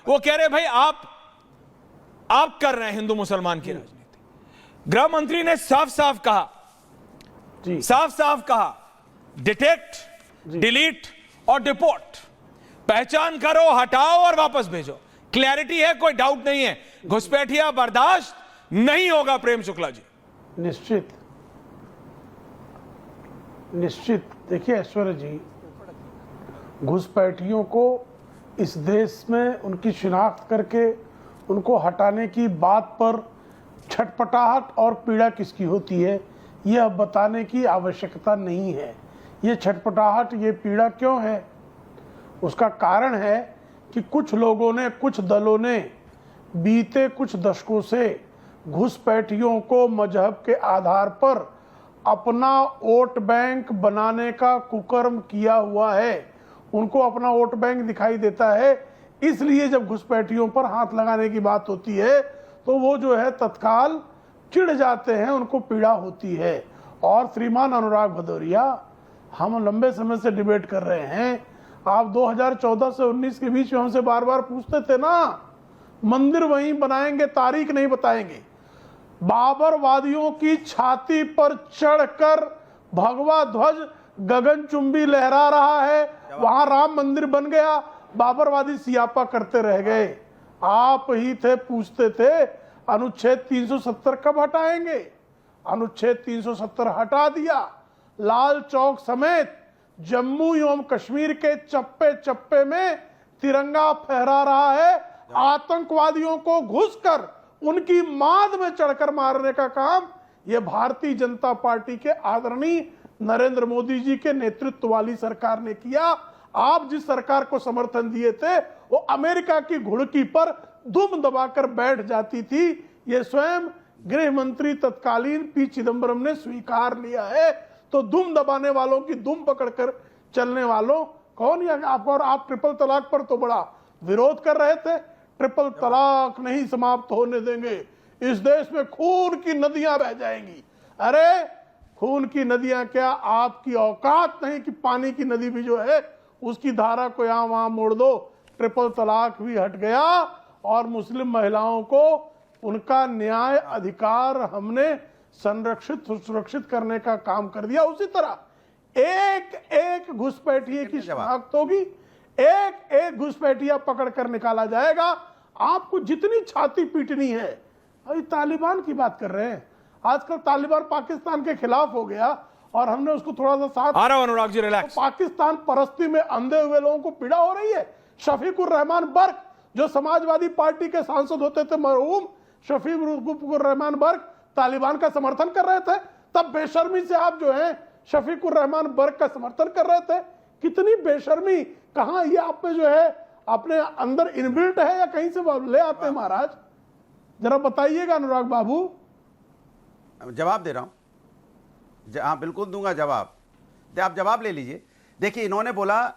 वो कह रहे भाई आप कर रहे हैं हिंदू मुसलमान की राजनीति। गृह मंत्री ने साफ साफ कहा डिटेक्ट, डिलीट और डिपोर्ट, पहचान करो, हटाओ और वापस भेजो। क्लैरिटी है, कोई डाउट नहीं है, घुसपैठिया बर्दाश्त नहीं होगा। प्रेम शुक्ला जी निश्चित देखिए ऐश्वर्या जी, घुसपैठियों को इस देश में उनकी शिनाख्त करके उनको हटाने की बात पर छटपटाहट और पीड़ा किसकी होती है यह बताने की आवश्यकता नहीं है। ये छटपटाहट, ये पीड़ा क्यों है? उसका कारण है कि कुछ लोगों ने, कुछ दलों ने बीते कुछ दशकों से घुसपैठियों को मजहब के आधार पर अपना वोट बैंक बनाने का कुकर्म किया हुआ है। उनको अपना वोट बैंक दिखाई देता है, इसलिए जब घुसपैठियों पर हाथ लगाने की बात होती है तो वो जो है तत्काल चिढ़ जाते हैं, उनको पीड़ा होती है। और श्रीमान अनुराग भदौरिया, हम लंबे समय से डिबेट कर रहे हैं, आप 2014 से 19 के बीच में हमसे बार बार पूछते थे ना, मंदिर वहीं बनाएंगे, तारीख नहीं बताएंगे। बाबरवादियों की छाती पर चढ़कर भगवा ध्वज गगनचुंबी लहरा रहा है, वहां राम मंदिर बन गया, बाबरवादी सियापा करते रह गए। आप ही थे, पूछते थे अनुच्छेद 370 कब हटाएंगे? अनुच्छेद 370 हटा दिया। लाल चौक समेत जम्मू एवं कश्मीर के चप्पे चप्पे में तिरंगा फहरा रहा है। आतंकवादियों को घुसकर उनकी माद में चढ़कर मारने का काम यह भारतीय जनता पार्टी के आदरणीय नरेंद्र मोदी जी के नेतृत्व वाली सरकार ने किया। आप जिस सरकार को समर्थन दिए थे वो अमेरिका की घुड़की पर दुम दबाकर बैठ जाती थी। ये स्वयं गृह मंत्री तत्कालीन पी चिदम्बरम ने स्वीकार लिया है। तो दुम दबाने वालों की दुम पकड़कर चलने वालों कौन? या आप? और आप ट्रिपल तलाक पर तो बड़ा विरोध कर रहे थे। ट्रिपल तलाक नहीं समाप्त होने देंगे, इस देश में खून की नदियां बह जाएंगी। अरे खून की नदियां क्या, आपकी औकात नहीं कि पानी की नदी भी जो है उसकी धारा को यहां वहां मोड़ दो। ट्रिपल तलाक भी हट गया और मुस्लिम महिलाओं को उनका न्याय अधिकार हमने संरक्षित सुरक्षित करने का काम कर दिया। उसी तरह एक एक घुसपैठिए की शिनाख्त होगी, एक एक घुसपैठिया पकड़ कर निकाला जाएगा। आपको जितनी छाती पीटनी है, अभी तालिबान की बात कर रहे हैं, आजकल तालिबान पाकिस्तान के खिलाफ हो गया और हमने उसको थोड़ा सा साथ आ रहा हूं अनुराग जी, रिलैक्स। तो पाकिस्तान परस्ती में अंधे हुए लोगों को पीड़ा हो रही है। शफीकुर रहमान बर्क जो समाजवादी पार्टी के सांसद होते थे, मरहूम शफीकुर रहमान बर्क तालिबान का समर्थन कर रहे थे, तब बेशर्मी से आप जो है शफीकुर रहमान बर्क का समर्थन कर रहे थे। कितनी बेशर्मी, कहां ये आप में जो है अपने अंदर इनबिल्ट है या कहीं से ले आते हैं? महाराज जरा बताइएगा अनुराग बाबू। जवाब दे रहा हूं, हाँ बिल्कुल दूंगा जवाब। आप जवाब ले लीजिए। देखिए इन्होंने बोला,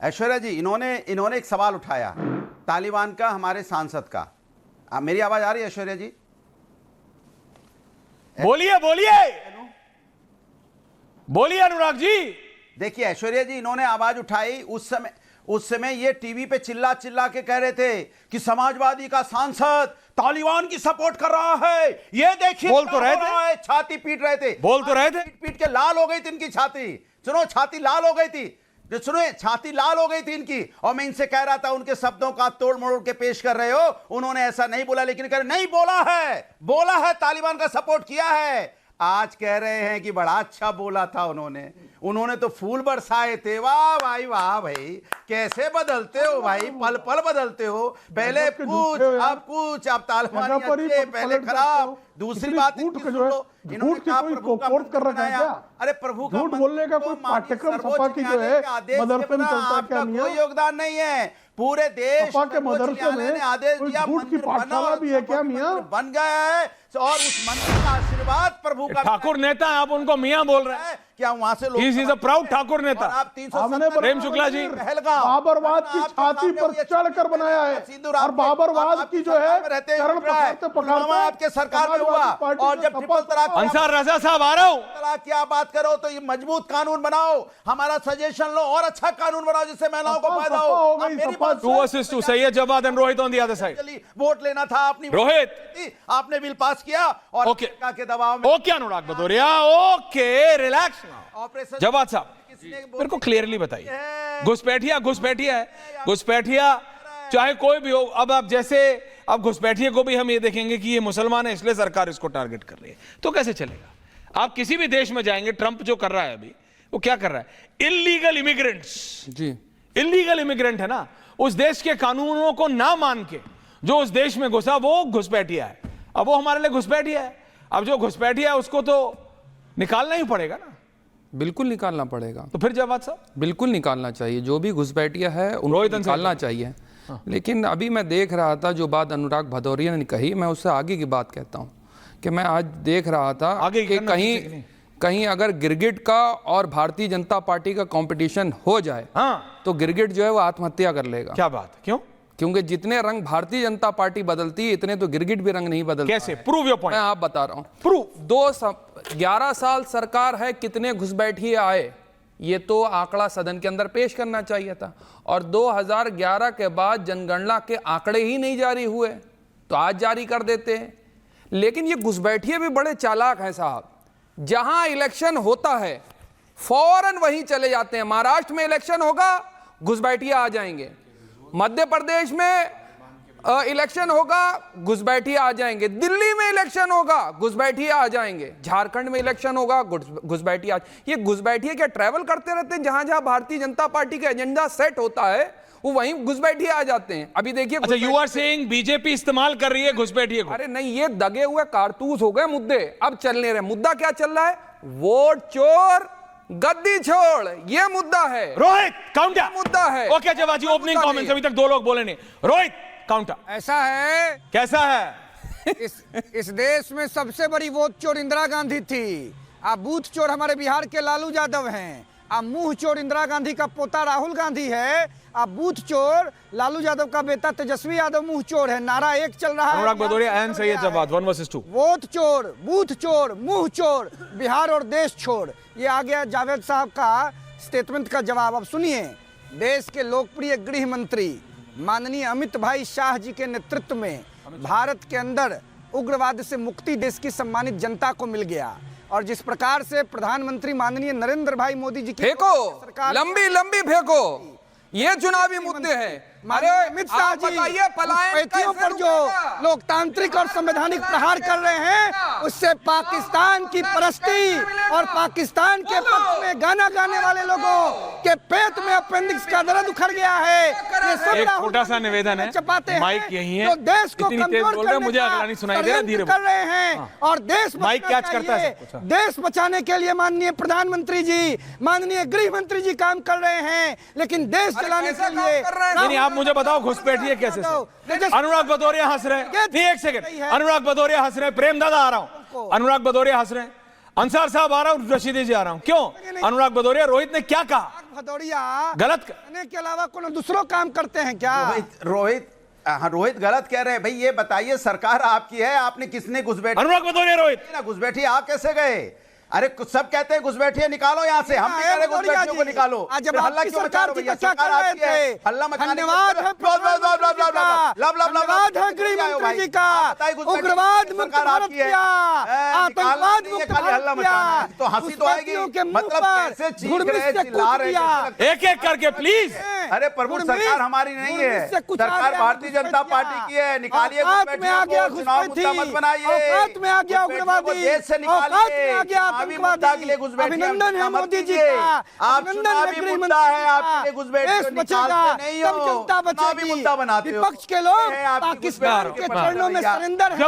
ऐश्वर्या जी, इन्होंने एक सवाल उठाया तालिबान का, हमारे सांसद का। मेरी आवाज आ रही है ऐश्वर्या जी? बोलिए बोलिए अनुराग जी। देखिए ऐश्वर्या जी, इन्होंने आवाज उठाई उस समय ये टीवी पे चिल्ला चिल्ला के कह रहे थे कि समाजवादी का सांसद तालिबान की सपोर्ट कर रहा है, ये देखिए। बोल तो रहे थे, छाती पीट रहे थे, बोल तो रहे थे, पीट के लाल हो गई थी इनकी छाती। सुनो, छाती लाल हो गई थी, सुनो, छाती लाल हो गई थी इनकी। और मैं इनसे कह रहा था, उनके शब्दों का तोड़ मरोड़ के पेश कर रहे हो, उन्होंने ऐसा नहीं बोला, लेकिन कह रहे नहीं बोला है तालिबान का सपोर्ट किया है। आज कह रहे हैं कि बड़ा अच्छा बोला था उन्होंने तो फूल बरसाए थे। वाह भाई, वाह भाई, कैसे बदलते हो भाई, पल पल बदलते हो। पहले कुछ, अब तालिबान अच्छे, पहले खराब। दूसरी बात, अरे प्रभु का झूठ बोलने का कोई पाठ्यक्रम सपा की जो है मदरसे में चलता क्या नहीं है? कोई योगदान नहीं है। पूरे देश के मदरसे में आदेश दिया, झूठ की पाठशाला भी है क्या मियां? बन गया है, और उस मंत्री का आशीर्वाद प्रभु का ठाकुर नेता है, आप उनको मियां बोल रहे हैं। क्या वहां से लोग He is a proud Thakur नेता। और आप हमने 370 प्रेम शुक्ला जी, बाबरवाद की छाती पर चढ़कर बनाया है और बाबरवाद की जो है चरण पकड़ते पकड़ते आपके सरकार में हुआ। और जब ट्रिपल तलाक अंसार रजा साहब आ रहा हूं। तलाक की आप बात करो तो ये मजबूत कानून बनाओ, हमारा सजेशन लो और अच्छा कानून बनाओ जिससे महिलाओं को फायदा हो। आप मेरी बात 2 versus 2 सही है। Jawad and Rohit on the other side. चली वोट लेना था आपने, रोहित आपने बिल पास किया और ओके अमेरिका के दबाव में okay Anurag Bhadauria, okay relax. Operation Jawad साहब मेरे को क्लियरली बताइए, घुसपैठिया घुसपैठिया है, घुसपैठिया चाहे कोई भी हो। अब आप जैसे अब घुसपैठिए को भी हम ये देखेंगे कि ये मुसलमान है इसलिए सरकार इसको टारगेट कर रही है, तो कैसे चलेगा? आप किसी भी देश में जाएंगे, ट्रंप जो कर रहा है अभी, वो क्या कर रहा है? इलीगल इमिग्रेंट्स जी, इलीगल इमिग्रेंट है ना, उस देश के कानूनों को ना मान के जो उस देश में घुसा वो घुसपैठिया है। अब वो हमारे लिए घुसपैठिया है। अब जो घुसपैठिया है उसको तो निकालना ही पड़ेगा ना। बिल्कुल निकालना पड़ेगा। तो फिर जवाब साहब बिल्कुल निकालना चाहिए, जो भी घुसपैठिया है उनको निकालना चाहिए। लेकिन अभी मैं देख रहा था जो बात अनुराग भदौरिया ने कही, मैं उससे आगे की बात कहता हूँ कि मैं आज देख रहा था आगे कि कहीं अगर गिरगिट का और भारतीय जनता पार्टी का कंपटीशन हो जाए तो गिरगिट जो है वो आत्महत्या कर लेगा। क्या बात? क्यों? क्योंकि जितने रंग भारतीय जनता पार्टी बदलती है इतने तो गिरगिट भी रंग नहीं बदलता। कैसे? Prove your point. मैं आप बता रहा हूँ। प्रूव। 11 साल सरकार है, कितने घुसपैठिए आए ये तो आंकड़ा सदन के अंदर पेश करना चाहिए था। और 2011 के बाद जनगणना के आंकड़े ही नहीं जारी हुए तो आज जारी कर देते हैं। लेकिन ये घुसपैठिए भी बड़े चालाक हैं साहब, जहां इलेक्शन होता है फौरन वहीं चले जाते हैं। महाराष्ट्र में इलेक्शन होगा घुसपैठिए आ जाएंगे, मध्य प्रदेश में इलेक्शन होगा घुसपैठिए आ जाएंगे, दिल्ली में इलेक्शन होगा घुसपैठिए आ जाएंगे, झारखंड में इलेक्शन होगा घुसपैठिए। ये घुसपैठिए क्या ट्रैवल करते रहते हैं? जहां जहां भारतीय जनता पार्टी का एजेंडा सेट होता है वो वहीं घुसपैठिए आ जाते हैं। अभी देखिए, अच्छा, यू आर सेइंग बीजेपी इस्तेमाल कर रही है घुसपैठिए को? अरे नहीं, ये दगे हुए कारतूस हो गए मुद्दे, अब चलने रहे। मुद्दा क्या चल रहा है? वोट चोर गद्दी छोड़, ये मुद्दा है। रोहित काउंटर मुद्दा है। ओके जवाब जी, ओपनिंग कमेंट्स, अभी तक 2 लोग बोले नहीं। रोहित काउंटर। ऐसा है, कैसा है? इस देश में सबसे बड़ी वोट चोर इंदिरा गांधी थी। अब बूथ चोर हमारे बिहार के लालू यादव हैं। अब मुंह चोर इंदिरा गांधी का पोता राहुल गांधी है। अब बूथ चोर लालू यादव का बेटा तेजस्वी यादव मुंह चोर है। नारा एक चल रहा है। अनुराग भदौरिया एंड सही है जवाब 1 versus 2। वोट चोर, बूथ चोर, मुंह चोर, बिहार और देश छोड़, ये आ गया जावेद साहब का स्टेटमेंट का जवाब। अब सुनिए, देश के लोकप्रिय गृह मंत्री माननीय अमित भाई शाह जी के नेतृत्व में भारत के अंदर उग्रवाद से मुक्ति देश की सम्मानित जनता को मिल गया। और जिस प्रकार से प्रधानमंत्री माननीय नरेंद्र भाई मोदी जी की फेंको, सरकार लंबी लंबी फेंको, ये चुनावी मुद्दे हैं। अरे अमित शाह जी घुसपैठियों पर जो लोकतांत्रिक और संवैधानिक प्रहार कर रहे हैं उससे पाकिस्तान की परस्ती और पाकिस्तान के पक्ष में गाना गाने वाले लोगों के पेट में अपेंडिक्स का दर्द उखड़ गया है। ये सब एक छोटा सा निवेदन है, चपाते हैं माइक यही है, तो देश को इतनी तेज कमजोर बोल रहे हैं, करने मुझे का अगला नहीं सुनाई दे रहा, धीरे कर रहे हैं। और देश माइक बचाना कैच करता है चाहिए। देश बचाने के लिए माननीय प्रधानमंत्री जी, माननीय गृह मंत्री जी काम कर रहे हैं, लेकिन देश चलाने के लिए नहीं। आप मुझे बताओ घुसपैठिए कैसे से? अनुराग भदौरिया हंस रहे हैं। नहीं, एक सेकंड, अनुराग भदौरिया हंस रहे हैं, प्रेम दादा आ रहा हूं, अनुराग भदौरिया हंस रहे हैं, अंसार साहब आ रहा हूं, रशीदी जी आ रहा हूं। क्यों? अनुराग भदौरिया, रोहित ने क्या कहा? भदौरिया गलत करने के अलावा कोई दूसरों काम करते हैं क्या? रोहित गलत कह रहे हैं भाई। ये बताइए, सरकार आपकी है, आपने किसने घुसपैठी? अनुराग भदौरिया, रोहित ना घुसपैठी आप कैसे गए? अरे सब कहते हैं घुसपैठिए निकालो यहाँ से, हम भी कह रहे हैं घुसपैठियों को निकालो। जब हल्ला क्यों मचा रहे हो भैया? सरकार आप की है, हल्ला मचाने धन्यवाद है गृह मंत्री जी का। उग्रवाद मुक्त भारत किया, आतंकवाद मुक्त भारत किया, तो हंसी तो आएगी, मतलब कैसे चीख रहे चिल्ला रहे, एक एक करके प्लीज। अरे प्रभु, सरकार हमारी नहीं है, सरकार भारतीय जनता पार्टी की है। निकालिए घुसपैठियों को, चुनाव मुद्दा मत बनाइए। औकात में आ गया उग्रवादी, देश से निकालिए। अभिनंदन है मोदी जी का, अभिनंदन है गृह मंत्री जी का। देश बचेगा तब जनता बचेगी। विपक्ष के लोग पाकिस्तान के चरणों में सरेंडर है।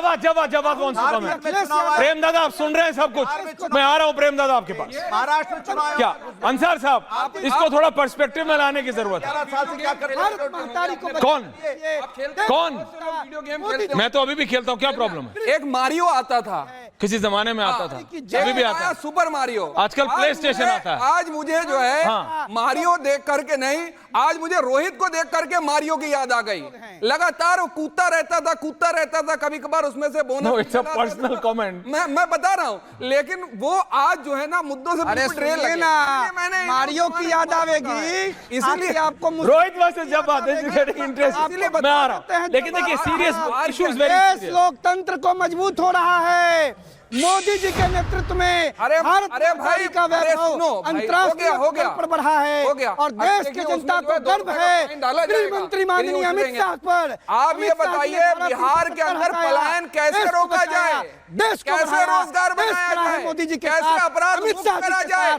जवाब कौन सा? प्रेम दादा आप सुन रहे हैं सब कुछ? मैं आ रहा हूं प्रेम दादा आपके पास। महाराष्ट्र में चुनाव क्या अंसार साहब, इसको थोड़ा पर्सपेक्टिव में लाने की जरूरत है। 11 साल से क्या कर रहे भारत हैं? महतारी को कौन? आप खेलते हैं? कौन? वीडियो गेम खेलते हैं? मैं तो अभी भी खेलता हूं, क्या प्रॉब्लम है? एक मारियो आता था, किसी जमाने में आता था, अभी भी आता है। Super Mario. आजकल आज PlayStation मुझे- आता है। आज मुझे जो है हाँ। मारियो देख करके नहीं, आज मुझे रोहित को देख करके मारियो की याद आ गई। लगातार वो कूदता रहता था, कभी कभार उसमें से बोनस No, it's a निकल आता था। personal comment. मैं बता रहा हूं, लेकिन वो आज जो है ना मुद्दों से अरे बिल्कुल ट्रेन सुनिए लगे। ना, इसलिए मैंने मारियो की याद आवेगी, इसलिए इसलिए आपको रोहित वर्सेस जब बात है इंटरेस्ट, इसलिए मैं आ रहा बताते हैं हूं। लेकिन देखिए सीरियस इशू इज वेरी देश सीरियस। लोकतंत्र को मजबूत हो रहा है मोदी जी के नेतृत्व में। अरे भारत भाई, महतारी का अरे वैभव सुनो भाई, अंतर्राष्ट्रीय हो गया, स्तर पर बढ़ा है हो गया। और अब देश देखिए, की जनता उसमें जो को है 2 गर्व रुपए का है फाइन डाला गृह जाएगा। मंत्री माननीय गृह अमित उतरेंगे। शाह पर। आप अमित ये शाह जी ने बताइए, 12 बिहार के अंदर हटाया, पलायन कैसे देश को रोका बचाया, जाए? देश को कैसे बढ़ाया, रोजगार देश बनाया बढ़ाया जाए? मोदी जी के कैसे साथ, अपराध अमित मुक्त शाह जी करा के जाए? साथ।